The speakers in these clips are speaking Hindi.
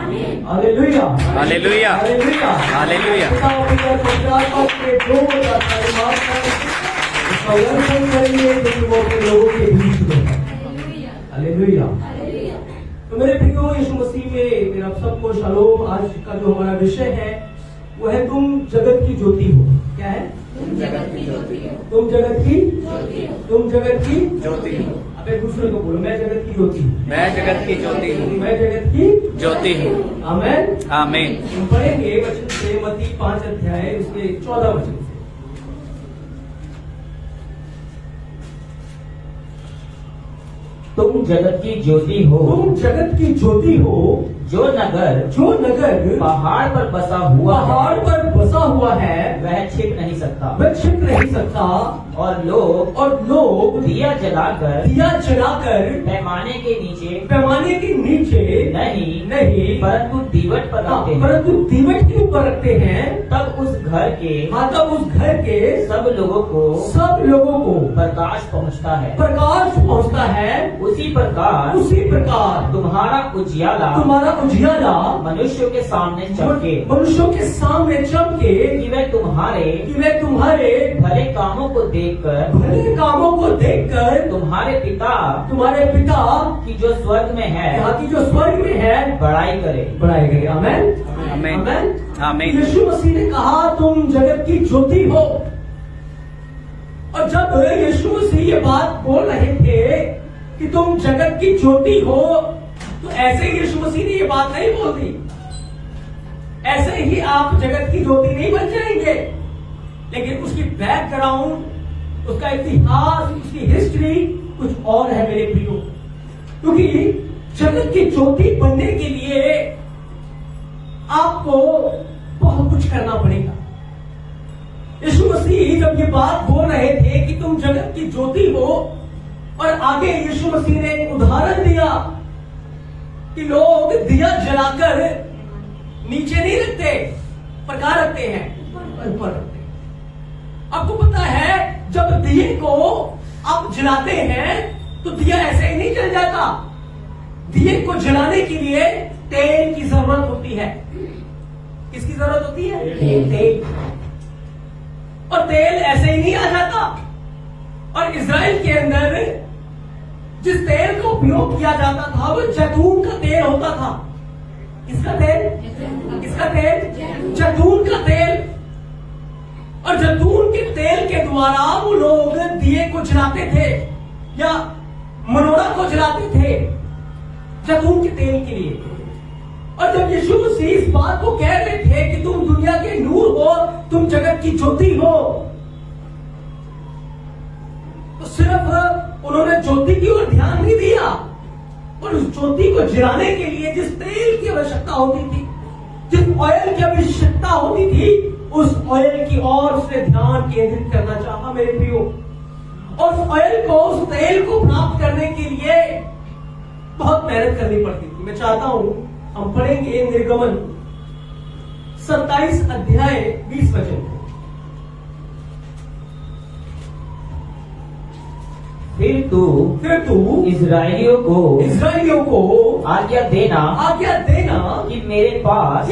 Hallelujah hallelujah hallelujah hallelujah. पिता पुत्र पवित्र आत्मा के दो उसका वर्णन करेंगे लेकिन वो अपने लोगों के बीच में है। हालेलुया। तो मेरे प्रियो यीशु मसीह में मेरा सबको शालोम। आज का जो हमारा विषय है वो है तुम जगत की ज्योति हो। क्या है? तुम जगत की ज्योति हो। तुम जगत की ज्योति हो। तुम जगत की ज्योति हो। अब एक दूसरे को बोलो, मैं जगत की ज्योति हूँ। मैं जगत की ज्योति हूँ। मैं जगत की ज्योति हूँ। आमेन आमीन। हम पढ़ेंगे वचन से मत्ती 5 अध्याय उसके 14 वचन से। तुम जगत की ज्योति हो। तुम जगत की ज्योति हो। जो नगर पहाड़ पर बसा हुआ है वह छिप नहीं सकता। वह छिप नहीं सकता। और लोग दिया जलाकर पैमाने के नीचे नहीं परंतु दीवट पर रखते हैं। परंतु दीवट के ऊपर रखते हैं। तब उस घर के सब लोगों को प्रकाश पहुंचता है। उसी प्रकार तुम्हारा उजियाला मनुष्यों के सामने चमके कि वे तुम्हारे भले कामों को देखकर तुम्हारे पिता की जो स्वर्ग में है बड़ाई करे। आमेन आमीन आमीन। यीशु मसीह ने कहा तुम जगत की ज्योति हो। और जब यीशु मसीह ये बात बोल रहे थे कि तुम जगत की ज्योति हो, तो ऐसे ही यीशु मसीह ने ये बात नहीं बोल दी। ऐसे ही आप जगत की ज्योति नहीं बन जाएंगे, लेकिन उसकी बैकग्राउंड, उसका इतिहास, उसकी हिस्ट्री कुछ और है मेरे प्रियो। क्योंकि जगत की ज्योति बनने के लिए आपको बहुत कुछ करना पड़ेगा। यीशु मसीह जब ये बात बोल रहे थे कि तुम जगत की ज्योति हो, और आगे यीशु मसीह ने एक उदाहरण दिया कि लोग दिया जलाकर नीचे नहीं रखते, पर कहां रखते हैं? ऊपर रखते हैं। आपको पता है जब दिए को आप जलाते हैं तो दिया ऐसे ही नहीं जल जाता। दिए को जलाने के लिए तेल की जरूरत होती है। किसकी जरूरत होती है? तेल। और तेल ऐसे ही नहीं आ जाता। और इजराइल के अंदर जिस तेल का उपयोग किया जाता था वो जैतून का तेल होता था। किसका तेल? जैतून का तेल। और जैतून के तेल के द्वारा वो लोग दिए को जलाते थे या मनोरा को जलाते थे, जैतून के तेल के लिए। और जब यीशु मसीह इस बात को कह रहे थे कि तुम दुनिया के नूर हो, तुम जगत की ज्योति हो, तो सिर्फ उन्होंने ज्योति की ओर ध्यान नहीं दिया, और उस ज्योति को जलाने के लिए जिस तेल की आवश्यकता होती थी, जिस ऑयल की आवश्यकता होती थी, उस ऑयल की ओर उसने ध्यान केंद्रित करना चाहा मेरे प्रियो। और उस ऑयल को, उस तेल को प्राप्त करने के लिए बहुत मेहनत करनी पड़ती थी। मैं चाहता हूं हम पढ़ेंगे निर्गमन 27 अध्याय 20 वचन। फिर तू इजराइलियों को आज्ञा देना कि मेरे पास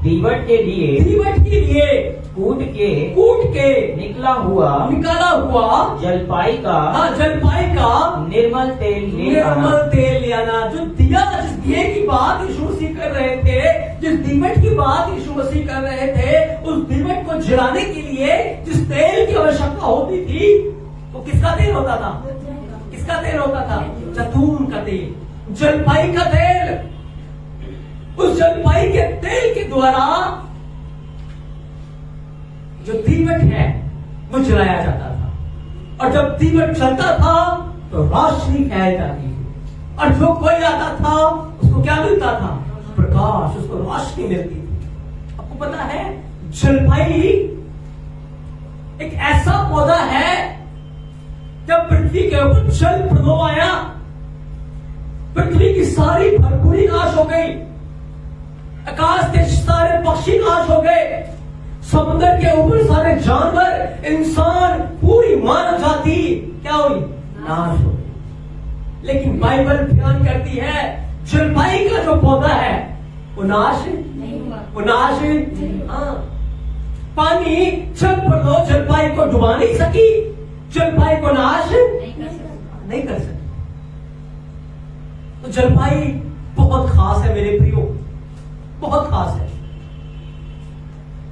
दीवट के लिए कूट के निकला हुआ जलपाई का निर्मल तेल ले आना। जो जिस दिए की बात यीशु मसीह कर रहे थे, जिस दीवट की बात यीशु मसीह कर रहे थे, उस दीवट को जलाने के लिए जिस तेल की आवश्यकता होती थी, वो किसका तेल होता था? जैतून का तेल, जलपाई का तेल। उस जलपाई के तेल के द्वारा जो दीवट है वो जलाया जाता था। और जब दीवट जलता था तो रोशनी फैल जाती थी, और जो कोई आता था उसको क्या मिलता था? प्रकाश, उसको रोशनी मिलती थी। आपको पता है जलपाई एक ऐसा पौधा है, जब पृथ्वी के ऊपर जल प्रभाव आया, पृथ्वी की सारी भरपूरी नाश हो गई, आकाश के सारे पक्षी नाश हो गए, समुद्र के ऊपर सारे जानवर, इंसान, पूरी मानव जाति क्या हुई? नाश हो गई। लेकिन बाइबल बयान करती है जलपाई का जो पौधा है वो नाश नहीं हुआ। वो नाश हाँ। पानी छत पर दो जलपाई को डुबा नहीं सकी, जलपाई को नाश नहीं कर सकी। तो जलपाई बहुत खास है मेरे प्रियो, बहुत खास है।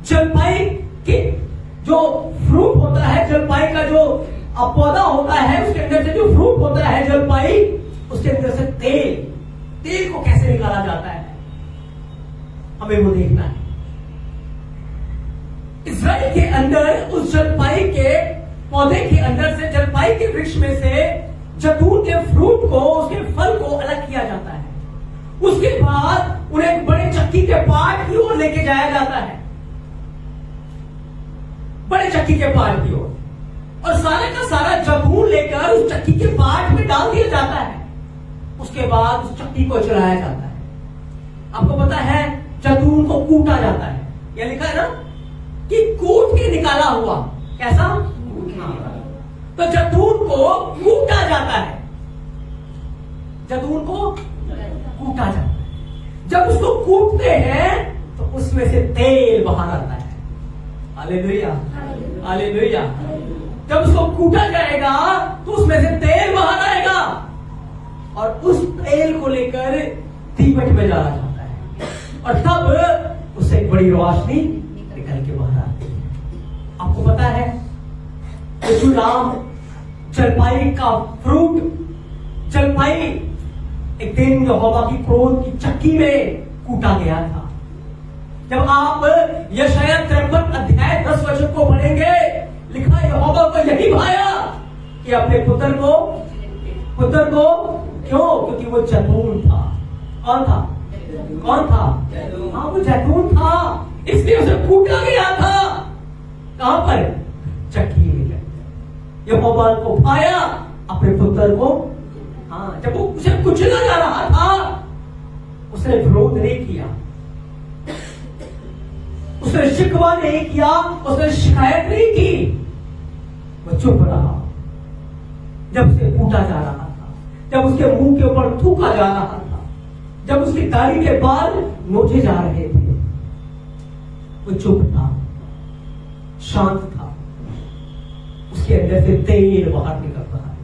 जलपाई के जो फ्रूट होता है, जलपाई का जो पौधा होता है, उसके अंदर से जो फ्रूट होता है जलपाई, उसके अंदर से तेल को कैसे निकाला जाता है, हमें वो देखना है। इजराइल के अंदर उस जलपाई के पौधे के अंदर से, जलपाई के वृक्ष में से जैतून के फ्रूट को, उसके फल को अलग किया जाता है। उसके बाद उन्हें एक बड़े चक्की के पाट की ओर लेके जाया जाता है, बड़े चक्की के पाट की ओर, और सारा का सारा जैतून लेकर उस चक्की के पाट में डाल दिया जाता है। उसके बाद उस चक्की को चलाया जाता है। आपको पता है जैतून को कूटा जाता है, यह लिखा है ना कि कूट के निकाला हुआ, कैसा? तो जैतून को कूटा जाता है, जैतून को कूटा जाता है। जब उसको कूटते हैं तो उसमें से तेल बाहर आता है। Hallelujah, hallelujah. जब उसको कूटा जाएगा तो उसमें से तेल बाहर आएगा, और उस तेल को लेकर दीवट में डाला जाता है, और तब उससे एक बड़ी रोशनी निकल के बाहर आती है। आपको पता है यीशु राम जलपाई का फ्रूट, जलपाई एक दिन यहोवा की क्रोध की चक्की में कूटा गया था। जब आप यशायाह 53 अध्याय 10 वचन को पढ़ेंगे, लिखा यहोवा को यही भाया कि अपने पुत्र को क्यों? क्योंकि वो जैतून था। कौन था? कौन था? हाँ, वो जैतून था, इसलिए उसे कूटा गया था। कहां पर? चक्की में। यहोवा को भाया अपने पुत्र को। हाँ, जब वो उसे कुचला जा रहा था, उसने विरोध नहीं किया, उसने शिकवा नहीं किया, उसने शिकायत नहीं की, वो चुप रहा। जब उसे कूटा जा रहा था, जब उसके मुंह के ऊपर थूका जा रहा था, जब उसकी दाढ़ी के बाल नोचे जा रहे थे, वो चुप था, शांत था। उसके अंदर से तेल बाहर निकल रहा था।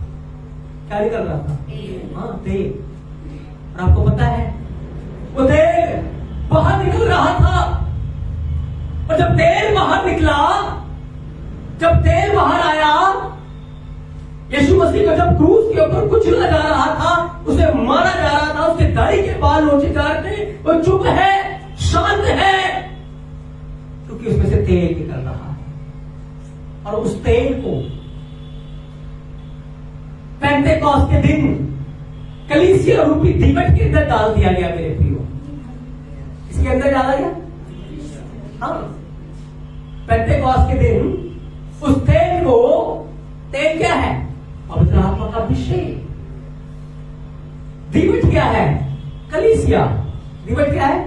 क्या निकल रहा था? हाँ, तेल। और आपको पता है वो तेल बाहर निकल रहा था, और जब तेल बाहर निकला, जब तेल बाहर आया, यीशु मसीह को जब क्रूस के ऊपर कुचला जा रहा था, उसे मारा जा रहा था, उसके दाढ़ी के बाल नोचे जा रहे थे, वो चुप है, शांत है, क्योंकि उसमें से तेल निकल रहा है। और उस तेल को पेंटेकोस्त के दिन कलीसिया रूपी दीवट के अंदर डाल दिया गया। मेरे प्रियो, इसके अंदर डाला गया। हाँ, पेंटेकोस्त के दिन उस तेल को, तेल क्या है? पवित्र आत्मा का अभिषेक। दीवट क्या है? कलीसिया। दीवट क्या है?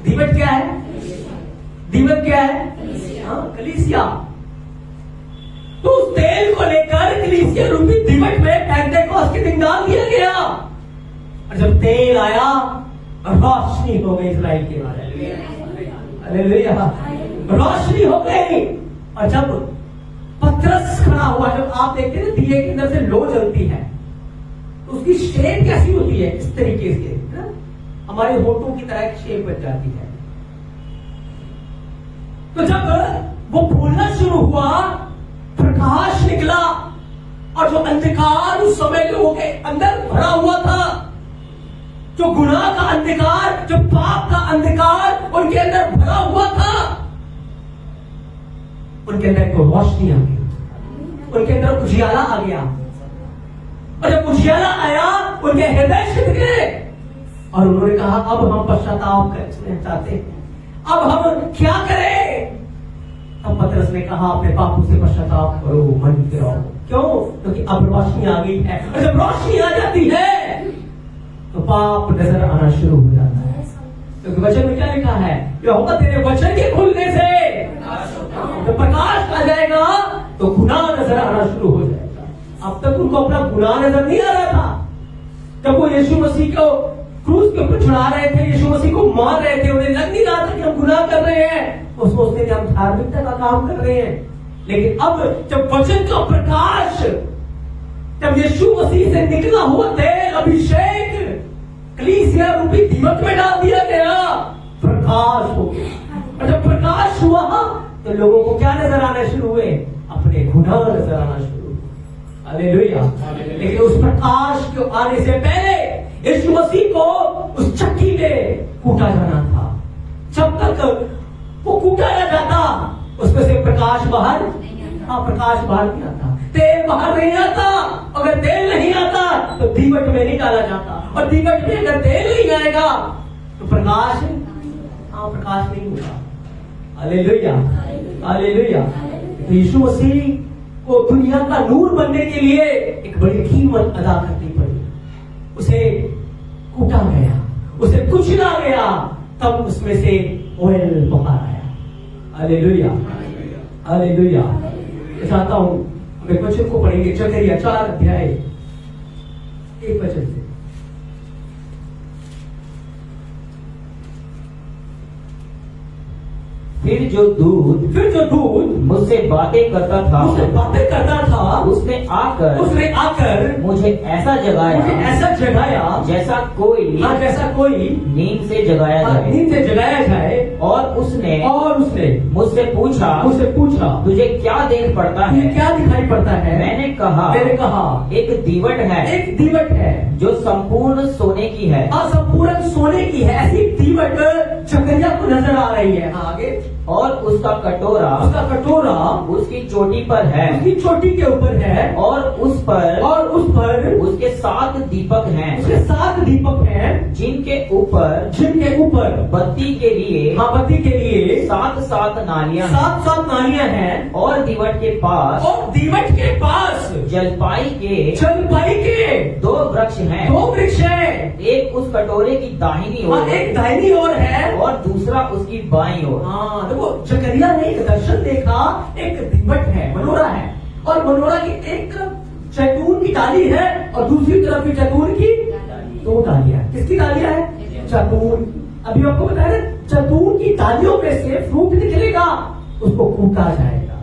दीवट क्या है? दीवट क्या है? हाँ, कलीसिया। तो उस तेल को लेकर कलीसिया रूपी दीवट में पेंटेकोस्त के दिन डाल दिया गया, और जब तेल आया, रोशनी हो गई इस्राएल के बारे में। हालेलुया, रोशनी हो गई। और जब पतरस खड़ा हुआ, जब आप देखते हैं दिए के अंदर से लो जलती है, तो उसकी शेप कैसी होती है? इस तरीके से ना, हमारे होठों की तरह एक शेप बन जाती है। तो जब वो फूलना शुरू हुआ, प्रकाश निकला, और जो अंधकार उस समय लोगों के अंदर भरा हुआ था, जो गुनाह का अंधकार, जो पाप का अंधकार उनके अंदर भरा हुआ था, उनके अंदर एक रोशनी आ गई, उनके अंदर उजियाला आ गया। और जब उजियाला आया, उनके हृदय छिप गए, और उन्होंने कहा अब हम पश्चाताप करना चाहते हैं, अब हम क्या करें? तब पतरस ने कहा अपने पापों से पश्चाताप करो, मन फिराओ। क्यों? क्योंकि अब रोशनी आ गई है, और जब रोशनी आ जाती है तो पाप नजर आना शुरू हो जाता है। क्योंकि वचन में क्या लिखा है? यहोवा तेरे वचन के खुलने से जब प्रकाश आ जाएगा तो गुनाह नजर आना शुरू हो जाएगा। अब तक उनको अपना गुनाह नजर नहीं आ रहा था। जब वो यीशु मसीह को क्रूस के ऊपर चढ़ा रहे थे, यीशु मसीह को मार रहे सोचते थे हम धार्मिकता का काम कर रहे हैं, लेकिन अब जब वचन का प्रकाश, जब यीशु मसीह से निकला हुआ तेल अभिषेक कलीसिया रूपी दीपक में डाल दिया गया, प्रकाश हो गया। और जब प्रकाश हुआ तो लोगों को क्या नजर आना शुरू हुए? अपने गुनाह नजर आना शुरू हुए। हालेलुया। लेकिन उस प्रकाश के आने से पहले यीशु मसीह को उस चक्की में कूटा जाना था। जब तक वो कूटा न जाता उसमें से प्रकाश बाहर, प्रकाश बाहर नहीं आता, तेल बाहर नहीं आता। अगर तेल नहीं आता तो दीवट में नहीं डाला जाता, और दीवट में अगर तेल नहीं आएगा तो प्रकाश प्रकाश नहीं होगा। Hallelujah, hallelujah. तो यीशु मसीह को दुनिया का नूर बनने के लिए एक बड़ी कीमत अदा करनी पड़ी। उसे कूटा गया, उसे कुचला गया, तब उसमें से ऑयल बाहर आया। Hallelujah, hallelujah. मैं चाहता हूं हम एक वचन को पढ़ेंगे, जकरिया 4 अध्याय 1 वचन से। फिर जो दूध मुझसे बातें करता था, उसने आकर मुझे ऐसा जगाया जैसा कोई नींद से जगाया जाए। और उसने मुझसे पूछा तुझे क्या देख पड़ता है? क्या दिखाई पड़ता है? मैंने कहा एक दीवट है जो संपूर्ण सोने की है। संपूर्ण सोने की है, ऐसी दीवट जकरिया को नजर आ रही है। आगे, और उसका कटोरा उसकी चोटी पर है, उसकी चोटी के ऊपर है, और उस पर उसके 7 दीपक हैं, जिनके ऊपर बत्ती के लिए 7 नालियां हैं। और दीवट के पास जलपाई के 2 वृक्ष हैं। एक उस कटोरे की दाहिनी ओर है, और दूसरा उसकी बाईं ओर। देखो, जकरिया ने एक दर्शन देखा, एक दीवट है, मनोरा है, और मनोरा की एक तरफ जैतून की डाली है और दूसरी तरफ भी जैतून की 2 डालियां। किसकी डालियां है? जैतून। अभी आपको बताया ना, जैतून की डालियों में से फ्रूट निकलेगा, उसको कूटा जाएगा,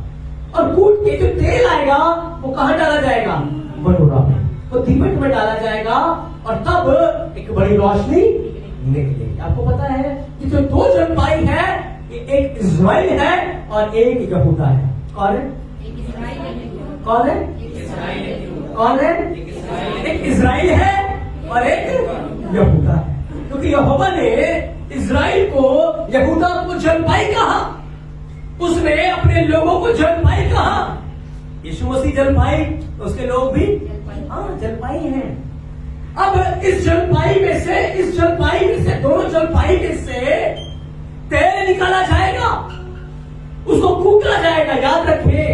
और कूट के जो तेल आएगा वो कहाँ डाला जाएगा? मनोरा में, तो दीवट में डाला जाएगा, और तब एक बड़ी रोशनी निकलेगी। आपको पता है कि जो 2 जलपाई है, एक इज़राइल है और एक यहूदा है। कौन है? एक इज़राइल है और एक यहूदा है, क्योंकि यहोवा ने इज़राइल को, यहूदा को जलपाई कहा, उसने अपने लोगों को जलपाई कहा। यीशु मसीह जलपाई, उसके लोग भी जलपाई हैं। अब इस जलपाई में से दोनों जलपाई में से तेल निकाला जाएगा, उसको कूटा जाएगा। याद रखिए,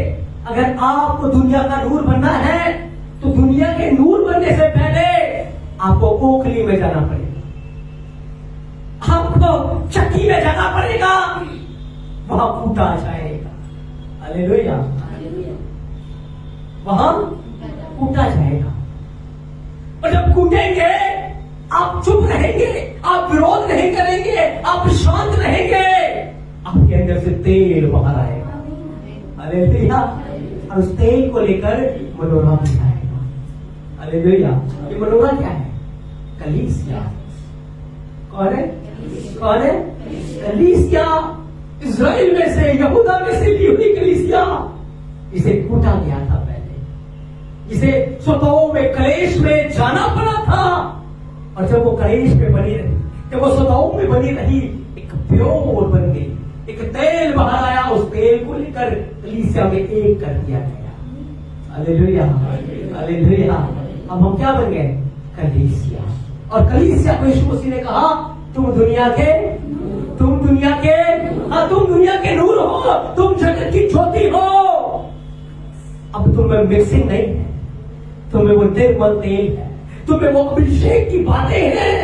अगर आपको दुनिया का नूर बनना है तो दुनिया के नूर बनने से पहले आपको ओखली में जाना पड़ेगा, आपको चक्की में जाना पड़ेगा, वहां कूटा जाएगा। हालेलुया, वहां कूटा जाएगा। और जब कूटेंगे आप चुप रहेंगे, आप विरोध नहीं करेंगे, आप शांत रहेंगे, आपके अंदर से तेल बाहर आएगा। हालेलुया। और उस तेल को लेकर मनोरा भी आएगा। हालेलुया। ये मनोरा क्या है? कलीसिया। कौन है? कलीसिया। इज़राइल में से, यहूदा में से ली हुई कलीसिया, इसे कूटा गया था पहले, इसे स्वतों में कलेश में जाना पड़ा था। और जब वो कलेश में बनी रही, जब वो सदाओं में बनी रही, एक प्योर बन गई, एक तेल बाहर आया, उस तेल को लेकर कलीसिया में एक कर दिया गया। Hallelujah, hallelujah. अब हम क्या बन गए? कलीसिया। और कलीसिया को यीशु मसीह ने कहा, तुम दुनिया के नूर हो, तुम जगत की ज्योति हो। अब तुम्हें मिक्सिंग नहीं है, तुम्हें वो निर्मल तेल है, तुम्हें वो अभिषेक की बातें हैं,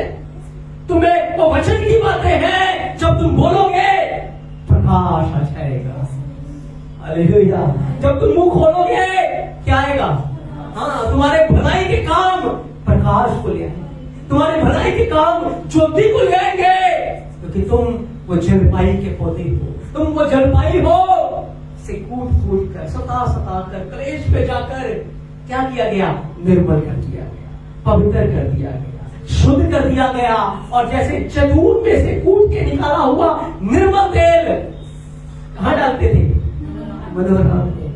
तुम्हें वो वचन की बातें हैं। जब तुम बोलोगे प्रकाश आ जाएगा। हालेलुया। जब तुम मुंह खोलोगे क्या आएगा? तुम्हारे भलाई के काम प्रकाश को ले आएंगे, तुम्हारे भलाई के काम ज्योति को ले आएंगे, क्योंकि तुम वो जलपाई के पौधे हो, तुम वो जलपाई हो से कूट कूट कर सता सता कर कलेश में जाकर क्या किया गया, निर्मल कर दिया गया, पवित्र कर दिया गया, शुद्ध कर दिया गया। और जैसे जैतून में से कूट के निकाला हुआ निर्मल तेल कहाँ डालते थे, मनोहरा में,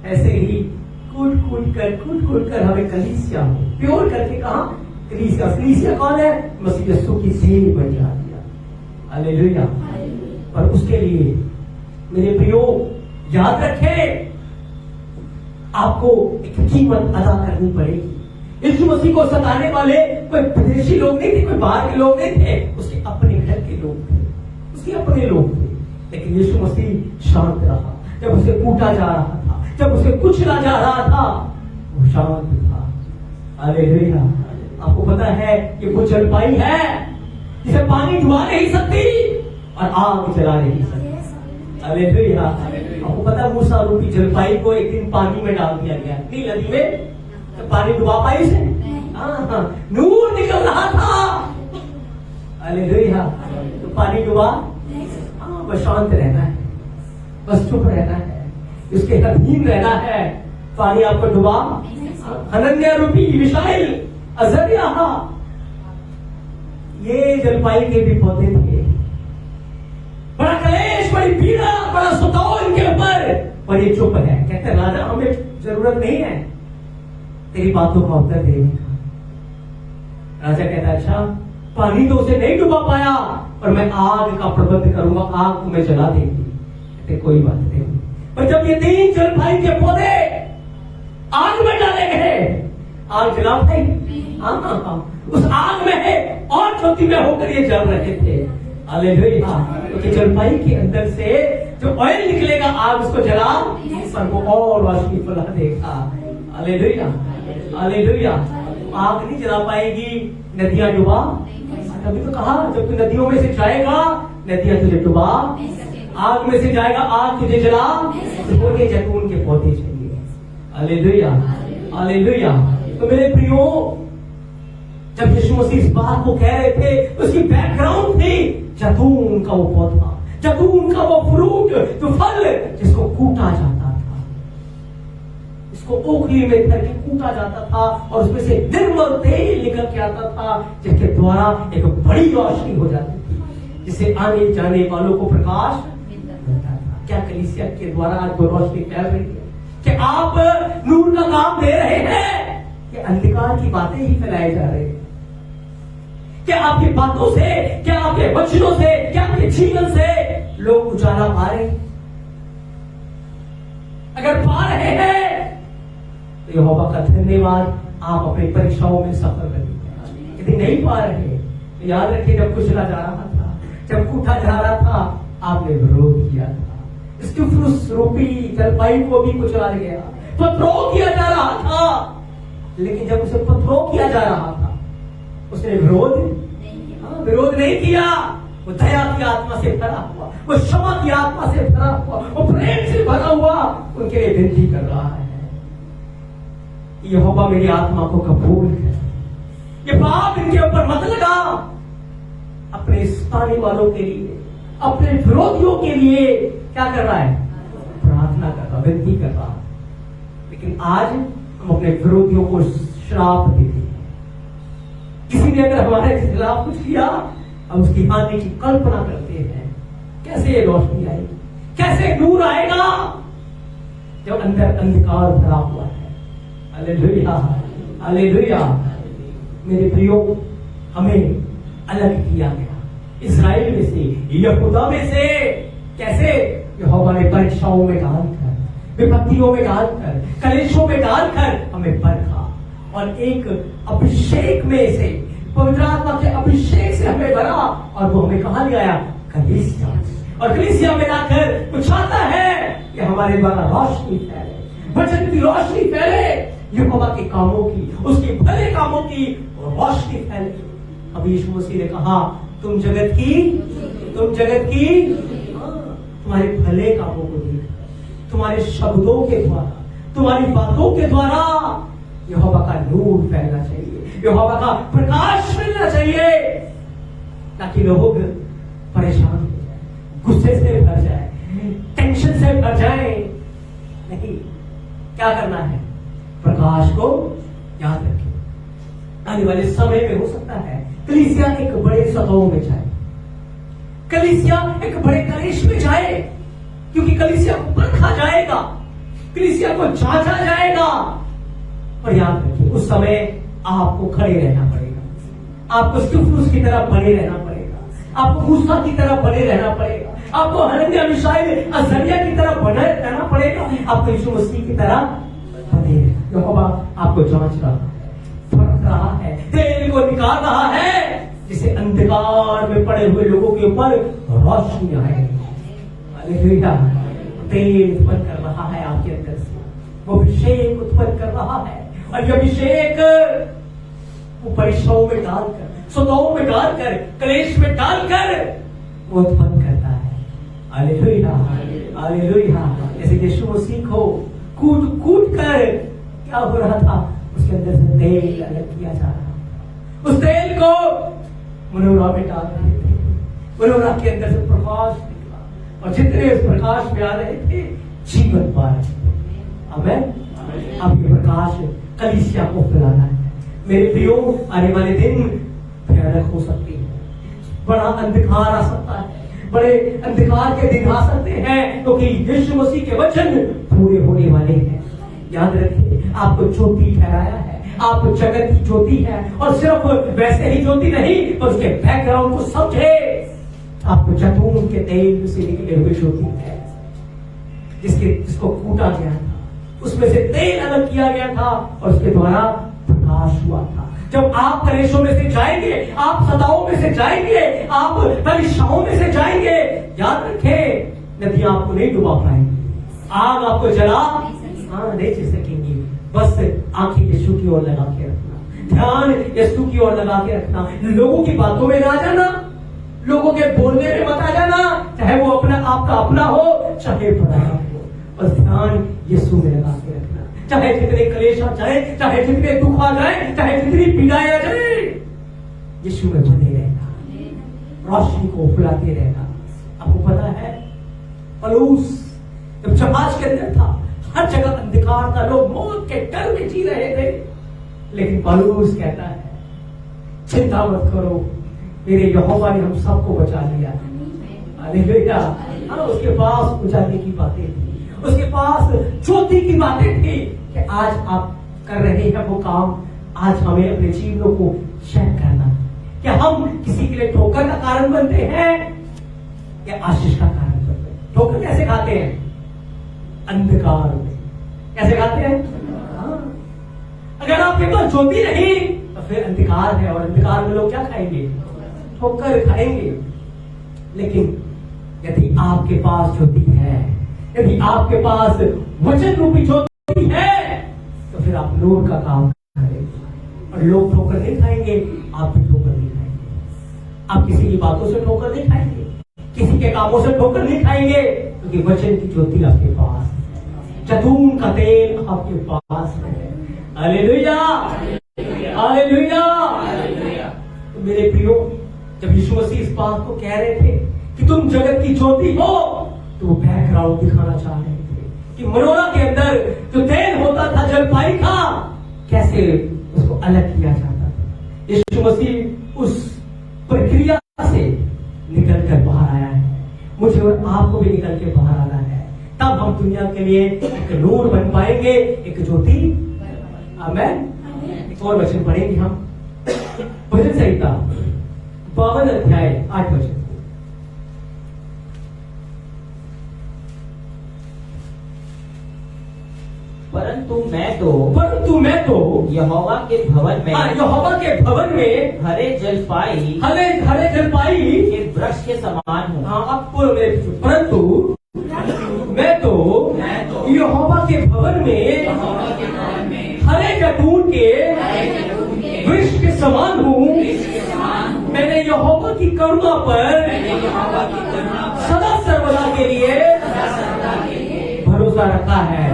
ऐसे ही कूट कूट कर हमें कलीसिया में प्योर करके कहा, कलीसिया। कलीसिया कौन है, मसीह यीशु की देह बन जाती है। हालेलुया। पर उसके लिए मेरे प्रियो याद रखें, आपको एक कीमत अदा करनी पड़ेगी। यीशु मसीह को सताने वाले कोई विदेशी लोग नहीं थे, कोई बाहर के लोग नहीं थे, उसके अपने घर के लोग थे, उसके अपने लोग थे। लेकिन यीशु मसीह शांत रहा। जब उसे कूटा जा रहा था, जब उसे कुचला जा रहा था, वो शांत था। हालेलुया। आपको पता है कि वो जलपाई है जिसे पानी डुबा नहीं सकती और आग जला नहीं सकती। हालेलुया। आपको पता है मूसा रूपी जलपाई को एक दिन पानी में डाल दिया गया, नहीं नदी में, तो पानी डुबा पाई उसे? नूर निकल रहा था। हालेलुया। तो पानी डुबा, बस शांत रहना है, बस चुप रहना है, उसके अधीन रहना है। पानी आपको डुबा, हनन्या रूपी मिशाइल, अजरिया, ये जलपाई के भी पौधे थे। बड़ा कलेश, बड़ी पीड़ा, बड़ा सताव इनके ऊपर, पर ये चुप है। कहते राजा हमें जरूरत नहीं है तेरी बातों का उत्तर देने का। राजा कहता अच्छा, पानी तो उसे नहीं डुबा पाया, पर मैं आग का प्रबंध करूंगा, आग तुम्हें जला देगी। कहते कोई बात नहीं। पर जब ये 3 जलपाई के पौधे आग में डाले गए, आग जला भाई, उस आग में और ज्योति में होकर ये जल रहे थे। हालेलुया। क्योंकि जलपाई के अंदर से जो ऑयल निकलेगा, आग उसको जला, पर वो और रोशनी फैला देगा। हालेलुया। हालेलुया। आग नहीं जला पाएगी, नदियां डुबा। तभी तो कहा जब तू नदियों में से जाएगा, नदियां तुझे डुबा, आग में से जाएगा, आग तुझे जला। तो ये जैतून के पौधे चाहिए। हालेलुया। हालेलुया। तो मेरे प्रियो, जब यीशु मसीह इस बात को कह रहे थे, उसकी बैकग्राउंड थी जैतून का वो पौधा, जैतून का वो फ्रूट, जो फल जिसको कूटा जाता था, इसको ओखली में धर के कूटा जाता था और उसमें से निर्मल तेल निकल के आता था, जिसके द्वारा एक बड़ी रोशनी हो जाती थी, जिससे आने जाने वालों को प्रकाश मिलता था। क्या कलीसिया के द्वारा आज वो रोशनी फैल रही है कि आप नूर का काम दे रहे हैं, कि अंधकार की बातें ही फैलाए जा रहे हैं? क्या आपकी बातों से, क्या आपके वचनों से, क्या आपके जीवन से लोग उजाला पा रहे हैं? अगर पा रहे हैं तो यहोवा का धन्यवाद, आप अपनी परीक्षाओं में सफल करेंगे। यदि नहीं पा रहे तो याद रखिए, जब कुचला जा रहा था, जब कूटा जा रहा था, आपने विरोध किया था। स्टिफनुस रूपी जलपाई को भी कुचला गया, पत्थरों किया जा रहा था। लेकिन जब उसे पत्थरों किया जा रहा था, उसने विरोध नहीं किया। वो दया की आत्मा से भरा हुआ, वो क्षमा की आत्मा से भरा हुआ, वो प्रेम से भरा हुआ उनके लिए विनती कर रहा है, यहोवा मेरी आत्मा को कबूल कर, ये पाप इनके ऊपर मत लगा। अपने स्थानीय वालों के लिए, अपने विरोधियों के लिए क्या कर रहा है? प्रार्थना कर रहा, विनती कर रहा। लेकिन आज हम अपने विरोधियों को श्राप देते हैं। किसी ने अगर हमारे खिलाफ कुछ किया, हम उसकी हानि की कल्पना करते हैं। कैसे ये रोशनी आएगी, कैसे नूर आएगा जब अंदर अंधकार भरा हुआ है? हालेलुया। हालेलुया। मेरे प्रियो, हमें अलग किया गया इस्राएल में से, यहूदा में से। कैसे? यहोवा ने परीक्षाओं में डालकर, विपत्तियों में डालकर, कलेशों में डालकर हमें परखा और एक अभिषेक में से, पवित्र आत्मा के अभिषेक से हमें भरा और वो हमें कहां ले आया? कलीसिया। और कलीसिया में लाकर वो चाहता है कि हमारे द्वारा रोशनी फैले, वचन की रोशनी फैले, यहोवा के कामों की, उसके भले कामों की रोशनी फैले। अभी यीशु मसीह ने कहा, तुम जगत की तुम्हारे भले कामों को देख, तुम्हारे शब्दों के द्वारा, तुम्हारी बातों के द्वारा यहोवा का नूर फैलना चाहिए, यहोवा का प्रकाश फैलना चाहिए, ताकि लोग परेशान हो। क्या करना है? प्रकाश को याद रखें। आने वाले समय में हो सकता है कलीसिया एक बड़े सतहों में जाए, कलीसिया एक बड़े कलेश में जाए, क्योंकि कलीसिया को परखा जाएगा, कलीसिया को जांचा जाएगा। और याद रखिए उस समय आपको खड़े रहना पड़ेगा, आपको स्टिफनुस की तरह बने रहना पड़ेगा, आपको मूसा की तरह बने रहना पड़ेगा, आपको हनन्याह मिशाएल अजरिया की तरह बने रहना पड़ेगा, आपको यीशु मसीह की तरह बने रहना। यहोवा आपको जांच रहा है, परख रहा है, तेल को निकाल रहा है, जिसे अंधकार में पड़े हुए लोगों के ऊपर रोशनी आए। हालेलुया। तेल उत्पन्न कर रहा है आपके अंदर से, वो अभिषेक उत्पन्न कर रहा है, और ये अभिषेक वो परीक्षाओं में डालकर, सताओं में डालकर, क्लेश में डालकर वो उत्पन्न करता है। Hallelujah, hallelujah. जैसे यीशु मसीह को कूट कूट कर क्या हो रहा था, उसके अंदर से तेल अलग किया जा रहा था, उस तेल को मनोरा में डाल रहे थे, मनोरा के अंदर से प्रकाश निकला, और जितने उस प्रकाश में आ रहे थे जीवन पा रहे थे। आमीन। अब ये प्रकाश कलीसिया को फैलाना है। मेरे प्रियो, आने वाले दिन भयानक हो सकती है, बड़ा अंधकार आ सकता है, बड़े अंधकार के दिन आ सकते हैं, क्योंकि यीशु मसीह के वचन पूरे होने वाले हैं। याद रखिए, आपको ज्योति ठहराया है, आप जगत की ज्योति है, और सिर्फ वैसे ही ज्योति नहीं, पर उसके बैकग्राउंड को समझे। आपको जैतून के तेल से निकले हुए ज्योति है, जिसको कूटा गया था, उसमें से तेल अलग किया गया था, और उसके द्वारा प्रकाश हुआ था। जब आप कलेशों में से जाएंगे, आप सताओं में से जाएंगे, आप परीक्षाओं में से जाएंगे, याद रखें नदियां आपको नहीं डुबा पाएंगी, आग आपको जला नहीं सकेंगी। बस आंखें यीशु की ओर लगा के रखना, ध्यान यीशु की ओर लगा के रखना, लोगों की बातों में ना जाना, लोगों के बोलने में मत आ जाना, चाहे वो अपना आपका अपना हो चाहे पराया हो, और ध्यान यीशु में लगा के रखना। चाहे जितने क्लेश आ जाए, चाहे जितने दुख आ जाए, चाहे जितनी पीड़ाएं आ जाए, यीशु में बने रहना, रोशनी को फैलाते रहना। आपको पता है पौलुस जब जहाज के अंदर था, हर जगह अंधकार था, लोग मौत के डर में जी रहे थे, लेकिन पौलुस कहता है चिंता मत करो, मेरे यहोवा ने हम सबको बचा लिया। हालेलुया। हाँ, उसके पास उजाले की बातें थी, उसके पास ज्योति की बातें थी कि आज आप कर रहे हैं वो काम, आज हमें अपने जीवनों को चेक करना, क्या हम किसी के लिए ठोकर का कारण बनते हैं या आशीष का कारण बनते हैं। ठोकर कैसे खाते हैं? अंधकार में। कैसे खाते हैं? हाँ। अगर आपके पास ज्योति नहीं तो फिर अंधकार है, और अंधकार में लोग क्या खाएंगे? ठोकर खाएंगे। लेकिन यदि आपके पास ज्योति है, यदि आपके पास वचन रूपी ज्योति है, तो फिर आप नूर का काम करेंगे, और लोग ठोकर नहीं खाएंगे, आप भी ठोकर नहीं खाएंगे। आप किसी की बातों से ठोकर नहीं खाएंगे, किसी के कामों से ठोकर नहीं खाएंगे, क्योंकि वचन की ज्योति आपके पास है, जैतून का तेल आपके पास है। Hallelujah, hallelujah. तो मेरे प्रियो, जब यीशु मसीह इस बात को कह रहे थे कि तुम जगत की ज्योति हो, तो वो बैकग्राउंड दिखाना चाह रहे थे कि मनोरा के अंदर जो तेल होता था जलपाई का, कैसे उसको अलग किया जाता था। यीशु मसीह उस प्रक्रिया से निकल कर बाहर आया है, मुझे और आपको भी निकल के बाहर आना है, तब हम दुनिया के लिए एक नूर बन पाएंगे, एक ज्योति। आमीन। एक और वचन पढ़ेंगे हम, भजन संहिता 52 अध्याय 8 वचन। परंतु मैं तो यहोवा के भवन में, यहोवा के भवन में हरे जलपाई के वृक्ष के समान हूँ। परंतु मैं तो यहोवा के भवन में हरे जैतून के वृक्ष के समान हूँ। मैंने यहोवा की करुणा पर सदा सर्वदा के लिए भरोसा रखा है।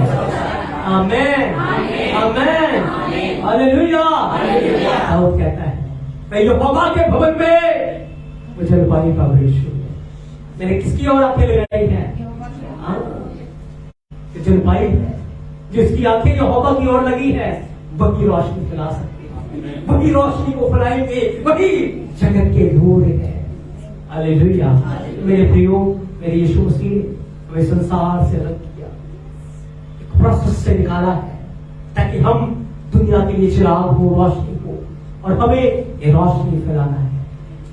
आमेन, आमेन, हालेलुया। दाऊद कहता है मैं यहोवा के भवन में मुझे जलपाई का वृक्ष हूँ। मैंने किसकी ओर आंखें लगाई है? जलपाई है। जिसकी आंखें यहोवा की ओर लगी है वही रोशनी फैला सकते हैं, वही रोशनी को फैलाएंगे, वही जगत के नूर है। हालेलुया। मेरे प्रियो, मेरे यीशु मसीह ने हमें संसार से अलग किया, एक प्रोसेस से निकाला है ताकि हम दुनिया के लिए चिराग हो, रोशनी हो, और हमें ये रोशनी फैलाना है।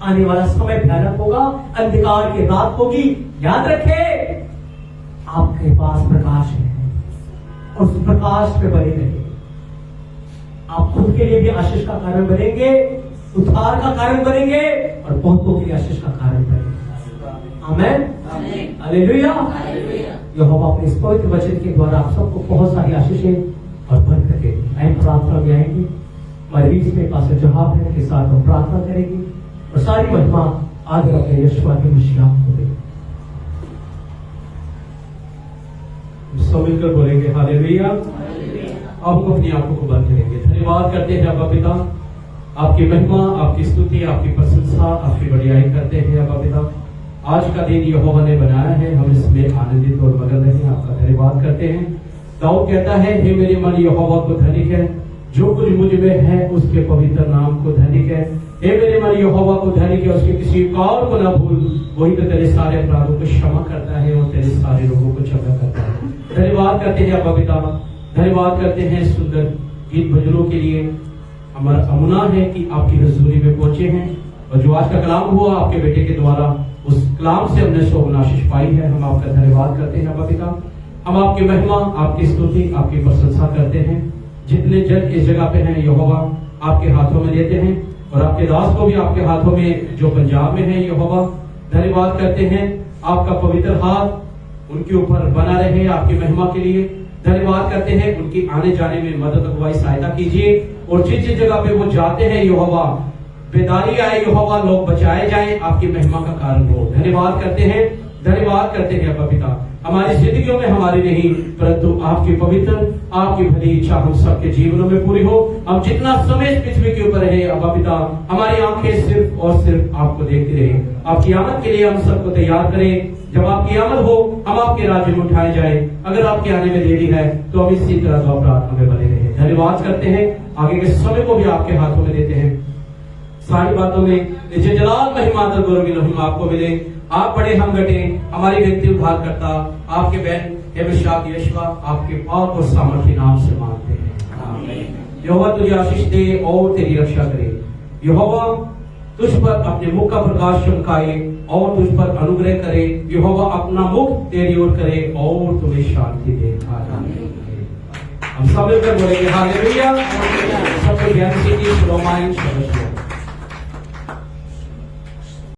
आने वाला समय भयानक होगा, अंधकार की रात होगी। याद रखें, आपके पास प्रकाश है और उस प्रकाश में बने रहिए। आप खुद के लिए भी आशीष का कारण बनेंगे, उद्धार का कारण बनेंगे और बहुतों के लिए आशीष का कारण बनेंगे। आमेन, हालेलुया। यहोवा अपने इस पवित्र वचन के द्वारा आप सबको बहुत सारी आशीषें और बरकतें अहम प्रार्थना में आएंगी। हमारे बीच में पास्टर जहाब है के साथ हम प्रार्थना करेंगे और सारी महिमा आगे अपने यीशु के मसीह को देंगे। सब मिलकर बोलेंगे हालेलुया। आप अपनी आंखों को बंद करेंगे। धन्यवाद करते हैं अब्बा पिता, आपकी महिमा, आपकी स्तुति, आपकी प्रशंसा, आपकी बड़ाई करते हैं अब्बा पिता। आज का दिन यहोवा ने बनाया है, हम इसमें आनंदित और मगन रहें। आपका धन्यवाद करते हैं। दाऊद कहता है, हे मेरे मन यहोवा को धनिक है, जो कुछ मुझ में है उसके पवित्र नाम को धनिक है। हे मेरे मन यहोवा को धनिक है, उसके किसी कार्य को न भूल, वही तो तेरे सारे अपराधों को क्षमा करता है और तेरे सारे रोगों को चंगा करता है। धन्यवाद करते हैं अब्बा पिता, धन्यवाद करते हैं सुंदर गीत भजनों के लिए। हमारा अमुना है कि आपकी हजूरी में पहुंचे हैं और जो आज का कलाम हुआ आपके बेटे के द्वारा, उस कलाम से हमने सौ आशीष पाई है। हम आपका धन्यवाद करते हैं अब्बा पिता। हम आपकी महिमा, आपकी स्तुति, आपकी प्रशंसा करते हैं। जितने जन इस जगह पे हैं यहोवा आपके हाथों में देते हैं और आपके दास को भी आपके हाथों में, जो पंजाब में है यहोवा, धन्यवाद करते हैं। आपका पवित्र हाथ उनके ऊपर बना रहे आपकी महिमा के लिए। धन्यवाद करते हैं, उनकी आने जाने में मदद अगुवाई सहायता कीजिए और जिस जिस जगह पे वो जाते हैं यहोवा, बेदारी आए यहोवा, लोग बचाए जाएं, आपकी महिमा का कारण हो। धन्यवाद करते हैं, धन्यवाद करते हैं अब्बा पिता। हमारी जिंदगियों में हमारी नहीं, परंतु आपकी पवित्र, आपकी भली इच्छा हम सबके जीवनों में पूरी हो। हम जितना समय इस पृथ्वी के ऊपर रहे अब्बा पिता, हमारी आंखें सिर्फ और सिर्फ आपको देखती रहे। आपकी आमद के लिए हम सबको तैयार करें। जब आपकी आमद हो, हम आपके राज्य में उठाए जाए। अगर आपके आने में देरी है तो हम इसी तरह दुआ प्रार्थना में बने रहे। धन्यवाद करते हैं, आगे के समय को भी आपके हाथों में देते हैं। सारी बातों में निजे जलाल महिमा दर गौरव महिमा आपको मिले। आप बड़े, हम घटे, हमारी व्यक्ति उद्धार करता आपके बहन एवशाद यशवा आपके पाक और सामर्थ्य नाम से मांगते हैं, आमीन। यहोवा तुझे आशीष दे और तेरी रक्षा करे। यहोवा तुझ पर अपने मुख का प्रकाश चमकाए और तुझ पर अनुग्रह करे। यहोवा अपना मुख तेरी ओर करे और तुम्हें शांति दे, आमीन। हम सब मिलकर बोलेंगे हालेलुया। सबको ज्ञान से की